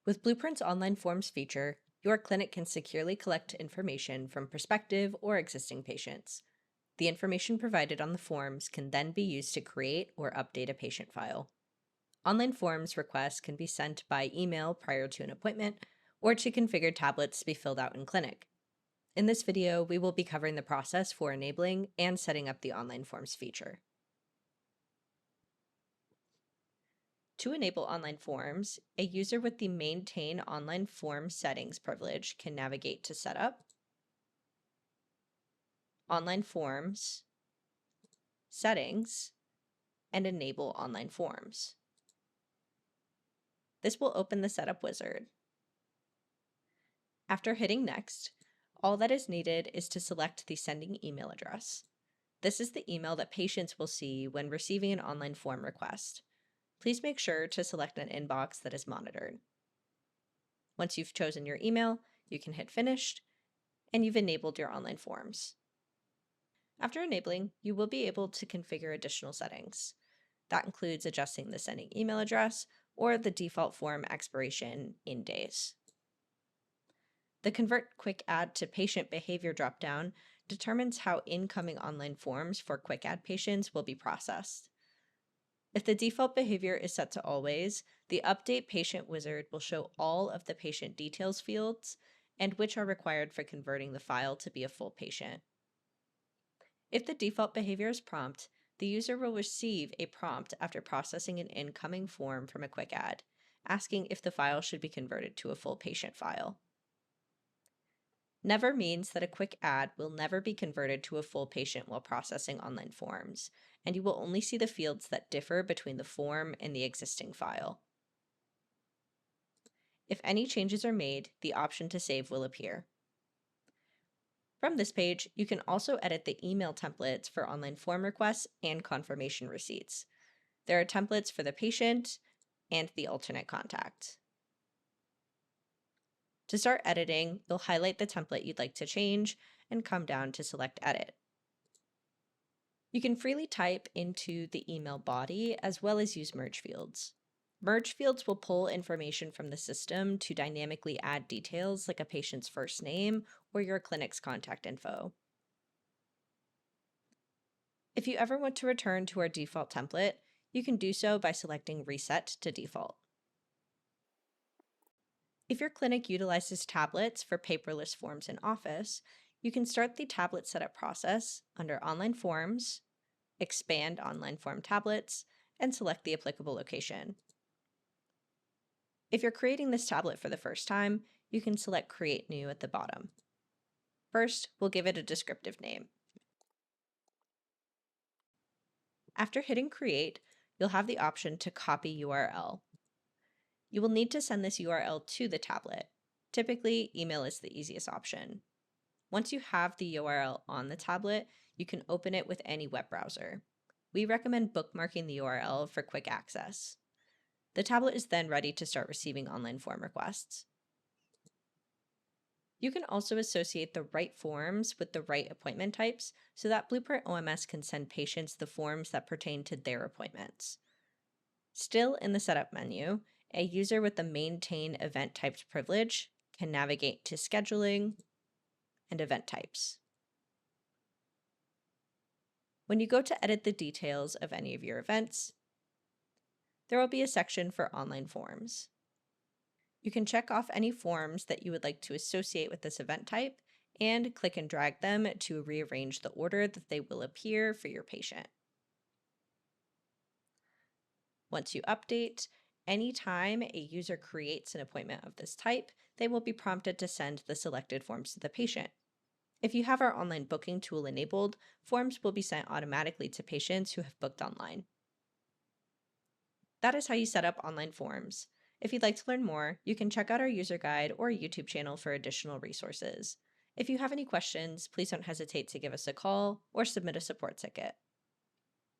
With Blueprint's online forms feature, your clinic can securely collect information from prospective or existing patients. The information provided on the forms can then be used to create or update a patient file. Online forms requests can be sent by email prior to an appointment or to configured tablets to be filled out in clinic. In this video, we will be covering the process for enabling and setting up the online forms feature. To enable online forms, a user with the Maintain Online Form Settings privilege can navigate to Setup, Online Forms, Settings, and enable online forms. This will open the setup wizard. After hitting Next, all that is needed is to select the sending email address. This is the email that patients will see when receiving an online form request. Please make sure to select an inbox that is monitored. Once you've chosen your email, you can hit Finished, and you've enabled your online forms. After enabling, you will be able to configure additional settings. That includes adjusting the sending email address or the default form expiration in days. The Convert Quick Add to Patient Behavior dropdown determines how incoming online forms for Quick Add patients will be processed. If the default behavior is set to always, the Update Patient wizard will show all of the patient details fields and which are required for converting the file to be a full patient. If the default behavior is prompt, the user will receive a prompt after processing an incoming form from a Quick Add, asking if the file should be converted to a full patient file. Never means that a Quick Add will never be converted to a full patient while processing online forms, and you will only see the fields that differ between the form and the existing file. If any changes are made, the option to save will appear. From this page, you can also edit the email templates for online form requests and confirmation receipts. There are templates for the patient and the alternate contact. To start editing, you'll highlight the template you'd like to change and come down to select Edit. You can freely type into the email body as well as use merge fields. Merge fields will pull information from the system to dynamically add details like a patient's first name or your clinic's contact info. If you ever want to return to our default template, you can do so by selecting Reset to Default. If your clinic utilizes tablets for paperless forms in Office, you can start the tablet setup process under Online Forms, expand Online Form Tablets, and select the applicable location. If you're creating this tablet for the first time, you can select Create New at the bottom. First, we'll give it a descriptive name. After hitting Create, you'll have the option to copy URL. You will need to send this URL to the tablet. Typically, email is the easiest option. Once you have the URL on the tablet, you can open it with any web browser. We recommend bookmarking the URL for quick access. The tablet is then ready to start receiving online form requests. You can also associate the right forms with the right appointment types so that Blueprint OMS can send patients the forms that pertain to their appointments. Still in the Setup menu, a user with the Maintain Event Types privilege can navigate to Scheduling and Event Types. When you go to edit the details of any of your events, there will be a section for online forms. You can check off any forms that you would like to associate with this event type and click and drag them to rearrange the order that they will appear for your patient. Once you update, anytime a user creates an appointment of this type, they will be prompted to send the selected forms to the patient. If you have our online booking tool enabled, forms will be sent automatically to patients who have booked online. That is how you set up online forms. If you'd like to learn more, you can check out our user guide or YouTube channel for additional resources. If you have any questions, please don't hesitate to give us a call or submit a support ticket.